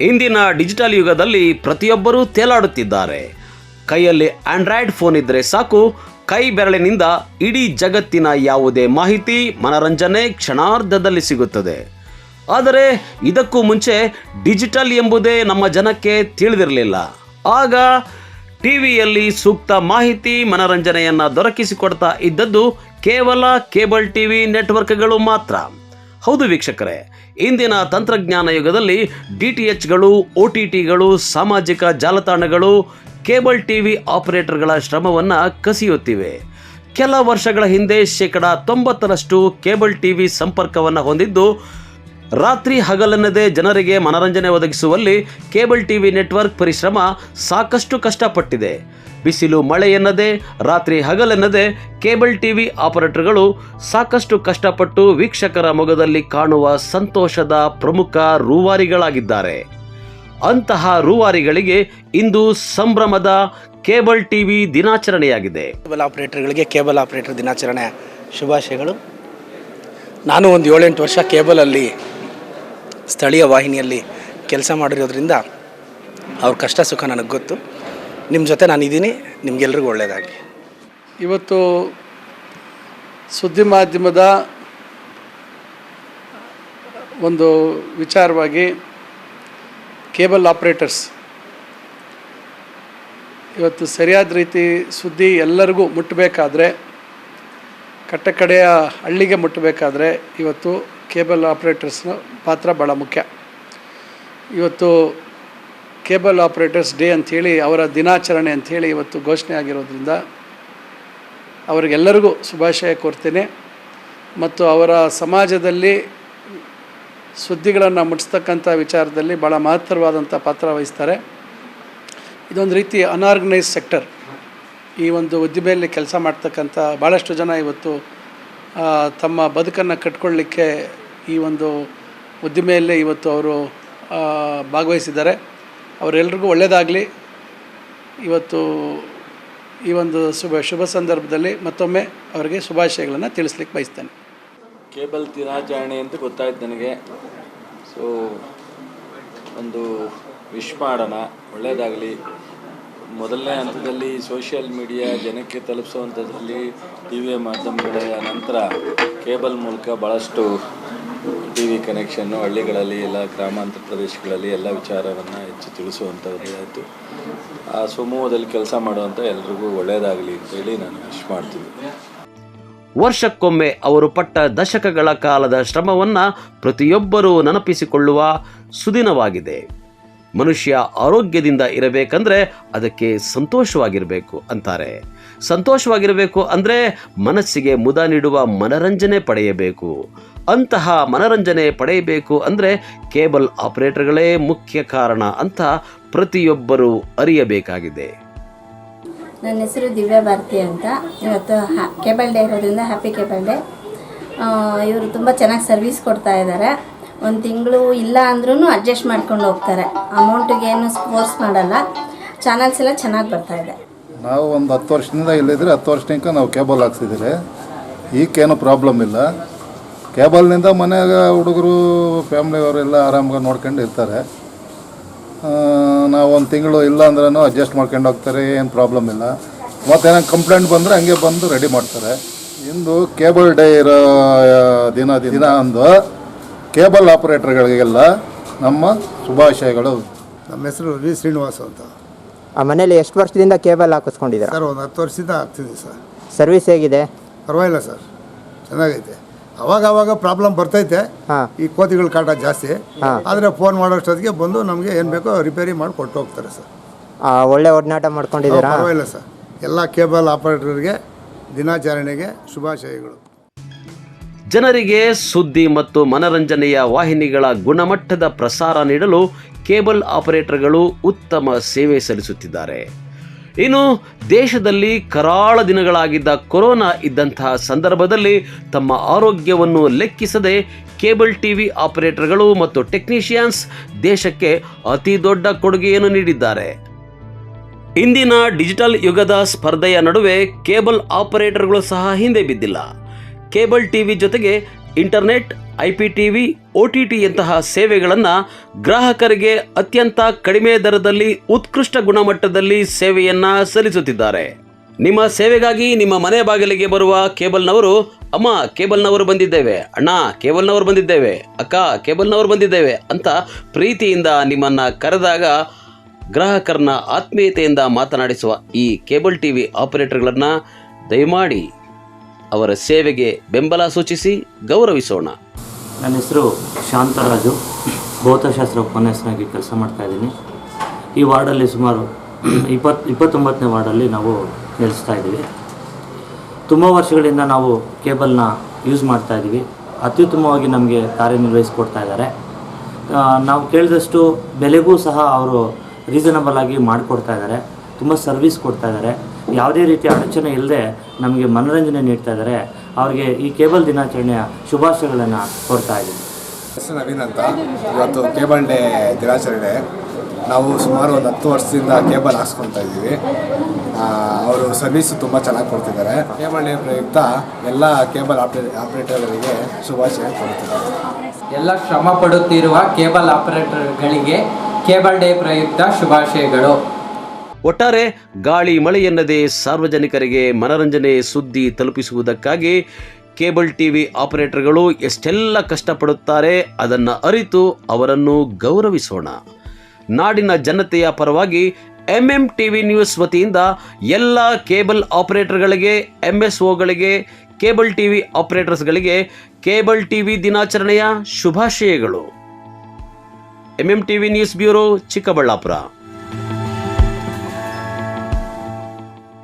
ಇಂದಿನ ಡಿಜಿಟಲ್ ಯುಗದಲ್ಲಿ ಪ್ರತಿಯೊಬ್ಬರೂ ತೇಲಾಡುತ್ತಿದ್ದಾರೆ. ಕೈಯಲ್ಲಿ ಆಂಡ್ರಾಯ್ಡ್ ಫೋನ್ ಇದ್ದರೆ ಸಾಕು, ಕೈ ಬೆರಳಿನಿಂದ ಇಡೀ ಜಗತ್ತಿನ ಯಾವುದೇ ಮಾಹಿತಿ, ಮನರಂಜನೆ ಕ್ಷಣಾರ್ಧದಲ್ಲಿ ಸಿಗುತ್ತದೆ. ಆದರೆ ಇದಕ್ಕೂ ಮುಂಚೆ ಡಿಜಿಟಲ್ ಎಂಬುದೇ ನಮ್ಮ ಜನಕ್ಕೆ ತಿಳಿದಿರಲಿಲ್ಲ. ಆಗ ಟಿವಿಯಲ್ಲಿ ಸೂಕ್ತ ಮಾಹಿತಿ, ಮನರಂಜನೆಯನ್ನು ದೊರಕಿಸಿಕೊಡ್ತಾ ಇದ್ದದ್ದು ಕೇವಲ ಕೇಬಲ್ ಟಿವಿ ನೆಟ್ವರ್ಕ್ಗಳು ಮಾತ್ರ. ಹೌದು ವೀಕ್ಷಕರೇ, ಇಂದಿನ ತಂತ್ರಜ್ಞಾನ ಯುಗದಲ್ಲಿ DTHಗಳು, OTTಗಳು, ಸಾಮಾಜಿಕ ಜಾಲತಾಣಗಳು ಕೇಬಲ್ ಟಿವಿ ಆಪರೇಟರ್ಗಳ ಶ್ರಮವನ್ನು ಕಸಿಯುತ್ತಿವೆ. ಕೆಲ ವರ್ಷಗಳ ಹಿಂದೆ 90% ಕೇಬಲ್ ಟಿವಿ ಸಂಪರ್ಕವನ್ನು ಹೊಂದಿದ್ದು, ರಾತ್ರಿ ಹಗಲೆನ್ನದೇ ಜನರಿಗೆ ಮನರಂಜನೆ ಒದಗಿಸುವಲ್ಲಿ ಕೇಬಲ್ ಟಿವಿ ನೆಟ್ವರ್ಕ್ ಪರಿಶ್ರಮ ಸಾಕಷ್ಟು ಕಷ್ಟಪಟ್ಟಿದೆ. ಬಿಸಿಲು ಮಳೆ ಎನ್ನದೇ, ರಾತ್ರಿ ಹಗಲೆನ್ನದೇ ಕೇಬಲ್ ಟಿವಿ ಆಪರೇಟರ್ಗಳು ಸಾಕಷ್ಟು ಕಷ್ಟಪಟ್ಟು ವೀಕ್ಷಕರ ಮೊಗದಲ್ಲಿ ಕಾಣುವ ಸಂತೋಷದ ಪ್ರಮುಖ ರೂವಾರಿಗಳಾಗಿದ್ದಾರೆ. ಅಂತಹ ರೂವಾರಿಗಳಿಗೆ ಇಂದು ಸಂಭ್ರಮದ ಕೇಬಲ್ ಟಿವಿ ದಿನಾಚರಣೆಯಾಗಿದೆ. ಕೇಬಲ್ ಆಪರೇಟರ್ಗಳಿಗೆ ಕೇಬಲ್ ಆಪರೇಟರ್ ದಿನಾಚರಣೆ ಶುಭಾಶಯಗಳು. ನಾನು ಒಂದು 7-8 ವರ್ಷ ಕೇಬಲಲ್ಲಿ ಸ್ಥಳೀಯ ವಾಹಿನಿಯಲ್ಲಿ ಕೆಲಸ ಮಾಡಿರೋದ್ರಿಂದ ಅವ್ರ ಕಷ್ಟ ಸುಖ ನನಗೆ ಗೊತ್ತು. ನಿಮ್ಮ ಜೊತೆ ನಾನಿದ್ದೀನಿ. ನಿಮಗೆಲ್ರಿಗೂ ಒಳ್ಳೆಯದಾಗಲಿ. ಇವತ್ತು ಸುದ್ದಿ ಮಾಧ್ಯಮದ ಒಂದು ವಿಚಾರವಾಗಿ ಕೇಬಲ್ ಆಪರೇಟರ್ಸ್ ಇವತ್ತು ಸರಿಯಾದ ರೀತಿ ಸುದ್ದಿ ಎಲ್ಲರಿಗೂ ಮುಟ್ಟಬೇಕಾದ್ರೆ, ಕಟ್ಟಕಡೆಯ ಹಳ್ಳಿಗೆ ಮುಟ್ಟಬೇಕಾದ್ರೆ ಇವತ್ತು ಕೇಬಲ್ ಆಪರೇಟರ್ಸ್ನ ಪಾತ್ರ ಭಾಳ ಮುಖ್ಯ. ಇವತ್ತು ಕೇಬಲ್ ಆಪರೇಟರ್ಸ್ ಡೇ ಅಂಥೇಳಿ, ಅವರ ದಿನಾಚರಣೆ ಅಂಥೇಳಿ ಇವತ್ತು ಘೋಷಣೆ ಆಗಿರೋದ್ರಿಂದ ಅವರಿಗೆಲ್ಲರಿಗೂ ಶುಭಾಶಯ ಕೋರ್ತೇನೆ. ಮತ್ತು ಅವರ ಸಮಾಜದಲ್ಲಿ ಸುದ್ದಿಗಳನ್ನು ಮುಟ್ಟಿಸ್ತಕ್ಕಂಥ ವಿಚಾರದಲ್ಲಿ ಭಾಳ ಮಹತ್ತರವಾದಂಥ ಪಾತ್ರ ವಹಿಸ್ತಾರೆ. ಇದೊಂದು ರೀತಿ ಅನ್ಆರ್ಗನೈಸ್ ಸೆಕ್ಟರ್. ಈ ಒಂದು ಉದ್ದಿಮೆಯಲ್ಲಿ ಕೆಲಸ ಮಾಡ್ತಕ್ಕಂಥ ಭಾಳಷ್ಟು ಜನ ಇವತ್ತು ತಮ್ಮ ಬದುಕನ್ನು ಕಟ್ಕೊಳ್ಳಿಕ್ಕೆ ಈ ಒಂದು ಉದ್ದಿಮೆಯಲ್ಲೇ ಇವತ್ತು ಅವರು ಭಾಗವಹಿಸಿದ್ದಾರೆ. ಅವರೆಲ್ರಿಗೂ ಒಳ್ಳೆಯದಾಗಲಿ. ಇವತ್ತು ಈ ಒಂದು ಶುಭ ಸಂದರ್ಭದಲ್ಲಿ ಮತ್ತೊಮ್ಮೆ ಅವರಿಗೆ ಶುಭಾಶಯಗಳನ್ನು ತಿಳಿಸ್ಲಿಕ್ಕೆ ಬಯಸ್ತೇನೆ. ಕೇಬಲ್ ದಿನಾಚರಣೆ ಅಂತ ಗೊತ್ತಾಯ್ತು ನನಗೆ. ಸೊ ಒಂದು ವಿಶ್ ಮಾಡೋಣ, ಒಳ್ಳೆಯದಾಗಲಿ. ಮೊದಲನೇ ಹಂತದಲ್ಲಿ ಸೋಷಿಯಲ್ ಮೀಡಿಯಾ ಜನಕ್ಕೆ ತಲುಪಿಸುವಂಥದ್ರಲ್ಲಿ ಟಿ ವಿಯ ಮಾಧ್ಯಮಗಳ ನಂತರ ಕೇಬಲ್ ಮೂಲಕ ಭಾಳಷ್ಟು ಟಿ ವಿ ಕನೆಕ್ಷನ್ನು ಹಳ್ಳಿಗಳಲ್ಲಿ, ಎಲ್ಲ ಗ್ರಾಮಾಂತರ ಪ್ರದೇಶಗಳಲ್ಲಿ ಎಲ್ಲ ವಿಚಾರವನ್ನು ಹೆಚ್ಚು ತಿಳಿಸುವಂಥದ್ದು ಆಯಿತು. ಆ ಸಮೂಹದಲ್ಲಿ ಕೆಲಸ ಮಾಡುವಂಥ ಎಲ್ರಿಗೂ ಒಳ್ಳೆಯದಾಗಲಿ ಅಂತೇಳಿ ನಾನು ವಿಶ್ ಮಾಡ್ತೀನಿ. ವರ್ಷಕ್ಕೊಮ್ಮೆ ಅವರು ಪಟ್ಟ ದಶಕಗಳ ಕಾಲದ ಶ್ರಮವನ್ನು ಪ್ರತಿಯೊಬ್ಬರೂ ನೆನಪಿಸಿಕೊಳ್ಳುವ ಸುದಿನವಾಗಿದೆ. ಮನುಷ್ಯ ಆರೋಗ್ಯದಿಂದ ಇರಬೇಕಂದ್ರೆ ಅದಕ್ಕೆ ಸಂತೋಷವಾಗಿರಬೇಕು ಅಂತಾರೆ. ಸಂತೋಷವಾಗಿರಬೇಕು ಅಂದರೆ ಮನಸ್ಸಿಗೆ ಮುದ ನೀಡುವ ಮನರಂಜನೆ ಪಡೆಯಬೇಕು. ಅಂತಹ ಮನರಂಜನೆ ಪಡೆಯಬೇಕು ಅಂದರೆ ಕೇಬಲ್ ಆಪರೇಟರ್ಗಳೇ ಮುಖ್ಯ ಕಾರಣ ಅಂತ ಪ್ರತಿಯೊಬ್ಬರೂ ಅರಿಯಬೇಕಾಗಿದೆ. ನನ್ನ ಹೆಸರು ದಿವ್ಯಾ ಭಾರತಿ ಅಂತ. ಇವತ್ತು ಕೇಬಲ್ ಡೇ ಇರೋದ್ರಿಂದ ಹ್ಯಾಪಿ ಕೇಬಲ್ ಡೇ. ಇವರು ತುಂಬ ಚೆನ್ನಾಗಿ ಸರ್ವಿಸ್ ಕೊಡ್ತಾ ಇದ್ದಾರೆ. ಒಂದು ತಿಂಗಳು ಇಲ್ಲ ಅಂದ್ರೂ ಅಡ್ಜಸ್ಟ್ ಮಾಡ್ಕೊಂಡು ಹೋಗ್ತಾರೆ. ಅಮೌಂಟಿಗೆ ಏನು ಫೋರ್ಸ್ ಮಾಡಲ್ಲ. ಚಾನಲ್ಸ್ ಎಲ್ಲ ಚೆನ್ನಾಗಿ ಬರ್ತಾಯಿದೆ. ನಾವು ಒಂದು 10 ವರ್ಷದಿಂದ ಇಲ್ಲಿದ್ರೆ 10 ವರ್ಷ ತನಕ ನಾವು ಕೇಬಲ್ ಹಾಕ್ಸಿದ್ದೀರಿ. ಈಗೇನು ಪ್ರಾಬ್ಲಮ್ ಇಲ್ಲ. ಕೇಬಲ್ನಿಂದ ಮನೆಯಾಗ ಹುಡುಗರು ಫ್ಯಾಮ್ಲಿಯವರೆಲ್ಲ ಆರಾಮಾಗಿ ನೋಡ್ಕೊಂಡು ಇರ್ತಾರೆ. ನಾವು ಒಂದು ತಿಂಗಳು ಇಲ್ಲ ಅಂದ್ರೂ ಅಡ್ಜಸ್ಟ್ ಮಾಡ್ಕೊಂಡು ಹೋಗ್ತಾರೆ. ಏನು ಪ್ರಾಬ್ಲಮ್ ಇಲ್ಲ. ಮತ್ತೇನೋ ಕಂಪ್ಲೇಂಟ್ ಬಂದರೆ ಹಂಗೆ ಬಂದು ರೆಡಿ ಮಾಡ್ತಾರೆ. ಇಂದು ಕೇಬಲ್ ಡೇ ಇರೋ ದಿನ ಅಂದು ಕೇಬಲ್ ಆಪರೇಟರ್ಗಳಿಗೆಲ್ಲ ನಮ್ಮ ಶುಭಾಶಯಗಳು. ನಮ್ಮ ಹೆಸರು ವಿ ಶ್ರೀನಿವಾಸ ಅಂತ. ಆ ಮನೇಲಿ ಎಷ್ಟು ವರ್ಷದಿಂದ ಕೇಬಲ್ ಹಾಕಿಸ್ಕೊಂಡಿದ್ದೀರಾ? ಸರ್ ಒಂದು 10 ವರ್ಷದಿಂದ ಆಗ್ತಿದ್ದೀವಿ ಸರ್. ಸರ್ವಿಸ್ ಹೇಗಿದೆ? ಪರವಾಗಿಲ್ಲ ಸರ್, ಚೆನ್ನಾಗೈತೆ. ಅವಾಗ ಪ್ರಾಬ್ಲಮ್ ಬರ್ತೈತೆ. ಈ ಕೋತಿಗಳ ಕಾಟ ಜಾಸ್ತಿ. ಆದರೆ ಫೋನ್ ಮಾಡೋಷ್ಟೊತ್ತಿಗೆ ಬಂದು ನಮಗೆ ಏನು ಬೇಕೋ ರಿಪೇರಿ ಮಾಡಿ ಕೊಟ್ಟು ಹೋಗ್ತಾರೆ ಸರ್. ಒಳ್ಳೆ ಒಡನಾಟ ಮಾಡ್ಕೊಂಡಿದ್ದೀರಾ? ಪರವಾಗಿಲ್ಲ ಸರ್. ಎಲ್ಲ ಕೇಬಲ್ ಆಪರೇಟರ್ಗೆ ದಿನಾಚರಣೆಗೆ ಶುಭಾಶಯಗಳು. ಜನರಿಗೆ ಸುದ್ದಿ ಮತ್ತು ಮನರಂಜನೆಯ ವಾಹಿನಿಗಳ ಗುಣಮಟ್ಟದ ಪ್ರಸಾರ ನೀಡಲು ಕೇಬಲ್ ಆಪರೇಟರ್ಗಳು ಉತ್ತಮ ಸೇವೆ ಸಲ್ಲಿಸುತ್ತಿದ್ದಾರೆ. ಇನ್ನು ದೇಶದಲ್ಲಿ ಕರಾಳ ದಿನಗಳಾಗಿದ್ದ ಕೊರೋನಾ ಇದ್ದಂತಹ ಸಂದರ್ಭದಲ್ಲಿ ತಮ್ಮ ಆರೋಗ್ಯವನ್ನು ಲೆಕ್ಕಿಸದೆ ಕೇಬಲ್ ಟಿವಿ ಆಪರೇಟರ್ಗಳು ಮತ್ತು ಟೆಕ್ನಿಷಿಯನ್ಸ್ ದೇಶಕ್ಕೆ ಅತಿ ದೊಡ್ಡ ಕೊಡುಗೆಯನ್ನು ನೀಡಿದ್ದಾರೆ. ಇಂದಿನ ಡಿಜಿಟಲ್ ಯುಗದ ಸ್ಪರ್ಧೆಯ ನಡುವೆ ಕೇಬಲ್ ಆಪರೇಟರ್ಗಳು ಸಹ ಹಿಂದೆ ಬಿದ್ದಿಲ್ಲ. ಕೇಬಲ್ ಟಿವಿ ಜೊತೆಗೆ ಇಂಟರ್ನೆಟ್, IPTV, OTT ಯಂತಹ ಸೇವೆಗಳನ್ನು ಗ್ರಾಹಕರಿಗೆ ಅತ್ಯಂತ ಕಡಿಮೆ ದರದಲ್ಲಿ ಉತ್ಕೃಷ್ಟ ಗುಣಮಟ್ಟದಲ್ಲಿ ಸೇವೆಯನ್ನು ಸಲ್ಲಿಸುತ್ತಿದ್ದಾರೆ. ನಿಮ್ಮ ಸೇವೆಗಾಗಿ ನಿಮ್ಮ ಮನೆ ಬಾಗಿಲಿಗೆ ಬರುವ ಕೇಬಲ್ನವರು, ಅಮ್ಮ ಕೇಬಲ್ನವರು ಬಂದಿದ್ದೇವೆ, ಅಣ್ಣ ಕೇಬಲ್ನವರು ಬಂದಿದ್ದೇವೆ, ಅಕ್ಕ ಕೇಬಲ್ನವರು ಬಂದಿದ್ದೇವೆ ಅಂತ ಪ್ರೀತಿಯಿಂದ ನಿಮ್ಮನ್ನು ಕರೆದಾಗ ಗ್ರಾಹಕರನ್ನ ಆತ್ಮೀಯತೆಯಿಂದ ಮಾತನಾಡಿಸುವ ಈ ಕೇಬಲ್ TV ಆಪರೇಟರ್ಗಳನ್ನು ದಯಮಾಡಿ ಅವರ ಸೇವೆಗೆ ಬೆಂಬಲ ಸೂಚಿಸಿ ಗೌರವಿಸೋಣ. ನನ್ನ ಹೆಸರು ಶಾಂತರಾಜು, ಭೌತಶಾಸ್ತ್ರ ಉಪನ್ಯಾಸನಾಗಿ ಕೆಲಸ ಮಾಡ್ತಾಯಿದ್ದೀನಿ. ಈ ವಾರ್ಡಲ್ಲಿ ಸುಮಾರು 29ನೇ ವಾರ್ಡಲ್ಲಿ ನಾವು ನೆಲೆಸ್ತಾ ಇದ್ದೀವಿ. ತುಂಬ ವರ್ಷಗಳಿಂದ ನಾವು ಕೇಬಲ್ನ ಯೂಸ್ ಮಾಡ್ತಾಯಿದ್ದೀವಿ. ಅತ್ಯುತ್ತಮವಾಗಿ ನಮಗೆ ಕಾರ್ಯನಿರ್ವಹಿಸ್ಕೊಡ್ತಾ ಇದ್ದಾರೆ. ನಾವು ಕೇಳಿದಷ್ಟು ಬೆಲೆಗೂ ಸಹ ಅವರು ರೀಸನಬಲ್ ಆಗಿ ಮಾಡಿಕೊಡ್ತಾ ಇದ್ದಾರೆ. ತುಂಬ ಸರ್ವಿಸ್ ಕೊಡ್ತಾ ಇದ್ದಾರೆ. ಯಾವುದೇ ರೀತಿಯ ಅಡಚಣೆ ಇಲ್ಲದೆ ನಮಗೆ ಮನೋರಂಜನೆ ನೀಡ್ತಾ ಇದ್ದಾರೆ. ಅವರಿಗೆ ಈ ಕೇಬಲ್ ದಿನಾಚರಣೆಯ ಶುಭಾಶಯಗಳನ್ನು ಕೊಡ್ತಾ ಇದ್ದೀನಿ. ಹೆಸರು ನವೀನ್ ಅಂತ. ಇವತ್ತು ಕೇಬಲ್ ಡೇ ದಿನಾಚರಣೆ. ನಾವು ಸುಮಾರು ಒಂದು 10 ವರ್ಷದಿಂದ ಕೇಬಲ್ ಹಾಕ್ಸ್ಕೊತಾ ಇದ್ದೀವಿ. ಅವರು ಸರ್ವಿಸ್ ತುಂಬ ಚೆನ್ನಾಗಿ ಕೊಡ್ತಿದ್ದಾರೆ. ಕೇಬಲ್ ಡೇ ಪ್ರಯುಕ್ತ ಎಲ್ಲ ಕೇಬಲ್ ಆಪರೇಟರ್ಗಳಿಗೆ ಶುಭಾಶಯ ಕೊಡ್ತಿದ್ದಾರೆ. ಎಲ್ಲ ಶ್ರಮ ಪಡುತ್ತಿರುವ ಕೇಬಲ್ ಆಪರೇಟರ್ಗಳಿಗೆ ಕೇಬಲ್ ಡೇ ಪ್ರಯುಕ್ತ ಶುಭಾಶಯಗಳು. ಒಟ್ಟಾರೆ ಗಾಳಿ ಮಳೆಯೆನ್ನದೇ ಸಾರ್ವಜನಿಕರಿಗೆ ಮನರಂಜನೆ ಸುದ್ದಿ ತಲುಪಿಸುವುದಕ್ಕಾಗಿ ಕೇಬಲ್ TV ಆಪರೇಟರ್ಗಳು ಎಷ್ಟೆಲ್ಲ ಕಷ್ಟಪಡುತ್ತಾರೆ ಅದನ್ನು ಅರಿತು ಅವರನ್ನು ಗೌರವಿಸೋಣ. ನಾಡಿನ ಜನತೆಯ ಪರವಾಗಿ MMTV ನ್ಯೂಸ್ ವತಿಯಿಂದ ಎಲ್ಲ ಕೇಬಲ್ ಆಪರೇಟರ್ಗಳಿಗೆ, MSOಗಳಿಗೆ, ಕೇಬಲ್ TV ಆಪರೇಟರ್ಸ್ಗಳಿಗೆ ಕೇಬಲ್ TV ದಿನಾಚರಣೆಯ ಶುಭಾಶಯಗಳು. MMTV news bureau, Chikkaballapur.